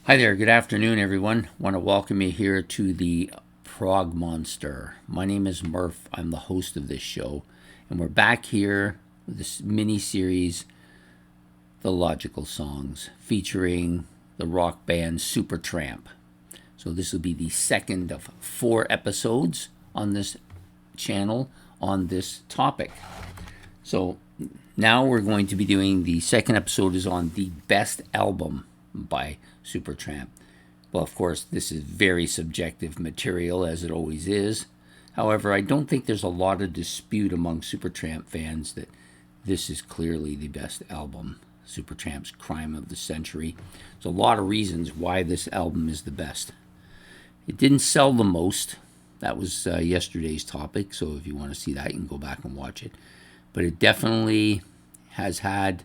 Hi there, good afternoon, everyone. Want to welcome you here to the Prog Monster. My name is Murph. I'm the host of this show, and we're back here with this mini series, The Logical Songs, featuring the rock band Supertramp. So, this will be the second of 4 episodes on this channel on this topic. So, now we're going to be doing the second episode is on the best album by Supertramp. Well, of course, this is very subjective material, as it always is. However, I don't think there's a lot of dispute among Supertramp fans that this is clearly the best album, Supertramp's Crime of the Century. There's a lot of reasons why this album is the best. It didn't sell the most. That was yesterday's topic, so if you want to see that, you can go back and watch it. But it definitely has had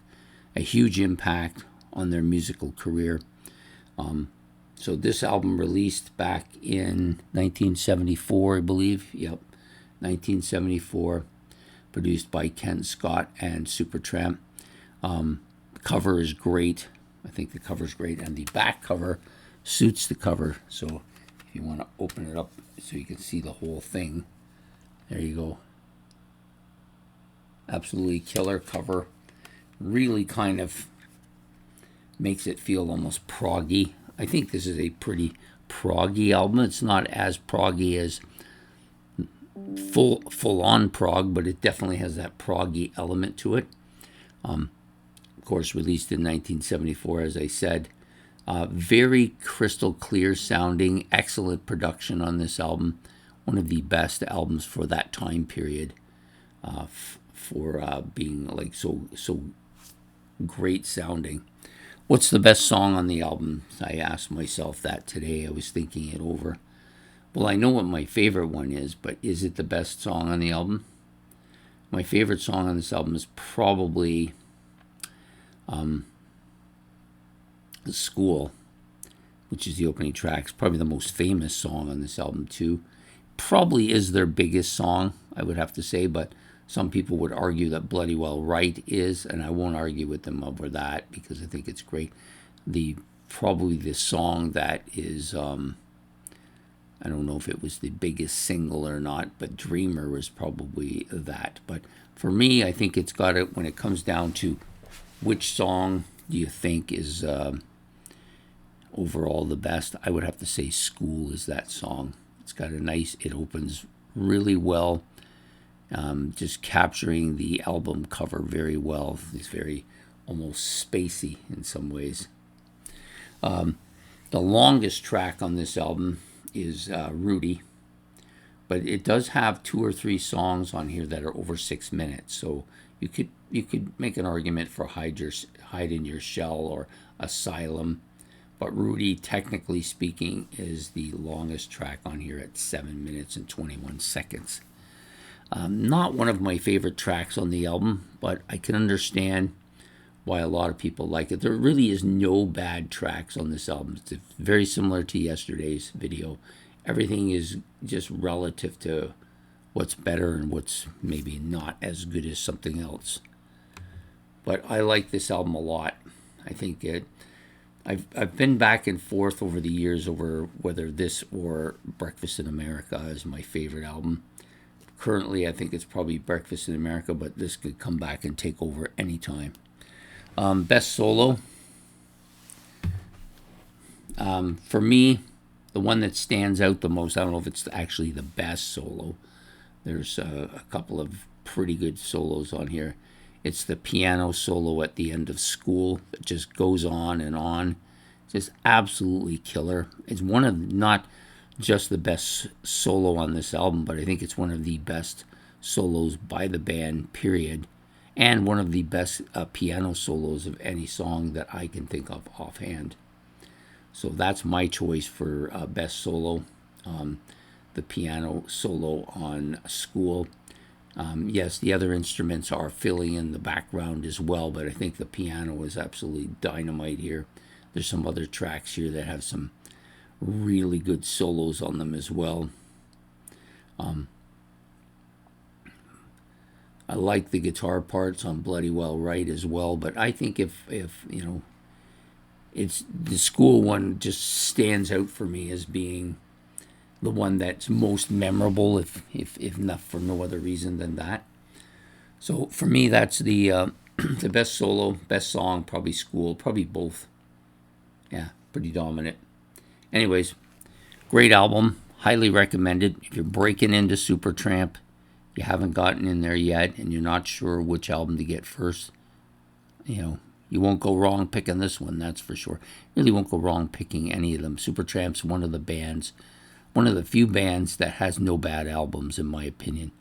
a huge impact on their musical career. So this album released back in 1974, I believe. Yep, 1974, produced by Ken Scott and Supertramp. The cover is great. I think the cover is great, and the back cover suits the cover. So if you want to open it up so you can see the whole thing, there you go. Absolutely killer cover. Really kind of makes it feel almost proggy. I think this is a pretty proggy album. It's not as proggy as full on prog, but it definitely has that proggy element to it. Of course, released in 1974, as I said. Very crystal clear sounding, excellent production on this album. One of the best albums for that time period, for being like so great sounding. What's the best song on the album? I asked myself that today. I was thinking it over. Well, I know what my favorite one is, but is it the best song on the album? My favorite song on this album is probably School, which is the opening track. It's probably the most famous song on this album, too. Probably is their biggest song, I would have to say, but some people would argue that Bloody Well Right is, and I won't argue with them over that because I think it's great. Probably the song that is, I don't know if it was the biggest single or not, but Dreamer was probably that. But for me, I think it's got it when it comes down to which song do you think is overall the best. I would have to say School is that song. It's got it opens really well. Just capturing the album cover very well. It's very almost spacey in some ways. The longest track on this album is Rudy, but it does have 2 or 3 songs on here that are over 6 minutes. So you could make an argument for Hide in Your Shell or Asylum, but Rudy, technically speaking, is the longest track on here at 7 minutes and 21 seconds. Not one of my favorite tracks on the album, but I can understand why a lot of people like it. There really is no bad tracks on this album. It's very similar to yesterday's video. Everything is just relative to what's better and what's maybe not as good as something else. But I like this album a lot. I think I've been back and forth over the years over whether this or Breakfast in America is my favorite album. Currently, I think it's probably Breakfast in America, but this could come back and take over anytime. Best solo. For me, the one that stands out the most, I don't know if it's actually the best solo. There's a couple of pretty good solos on here. It's the piano solo at the end of School that just goes on and on. Just absolutely killer. It's one of not just the best solo on this album, but I think it's one of the best solos by the band, period, and one of the best piano solos of any song that I can think of offhand. So that's my choice for best solo, the piano solo on School. Yes, the other instruments are filling in the background as well, but I think the piano is absolutely dynamite here. There's some other tracks here that have some really good solos on them as well. I like the guitar parts on Bloody Well Right as well, but I think if it's the school one just stands out for me as being the one that's most memorable, if not for no other reason than that. So for me, that's the the best solo, best song, probably School, probably both. Yeah, pretty dominant. Anyways, great album, highly recommended. If you're breaking into Supertramp, you haven't gotten in there yet, and you're not sure which album to get first, you won't go wrong picking this one, that's for sure. You really won't go wrong picking any of them. Supertramp's one of the few bands that has no bad albums, in my opinion.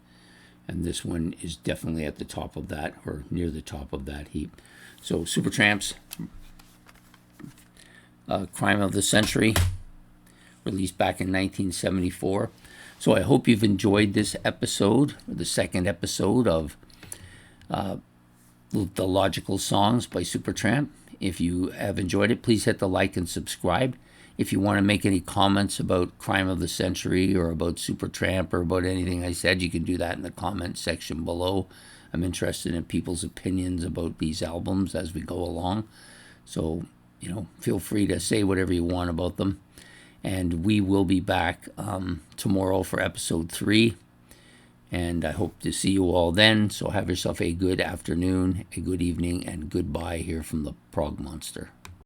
And this one is definitely at the top of that, or near the top of that heap. So Supertramp's Crime of the Century, released back in 1974. So I hope you've enjoyed this episode, the second episode of The Logical Songs by Supertramp. If you have enjoyed it, please hit the like and subscribe. If you want to make any comments about Crime of the Century or about Supertramp or about anything I said, you can do that in the comment section below. I'm interested in people's opinions about these albums as we go along. So, feel free to say whatever you want about them. And we will be back tomorrow for episode 3. And I hope to see you all then. So have yourself a good afternoon, a good evening, and goodbye here from the Prog Monster.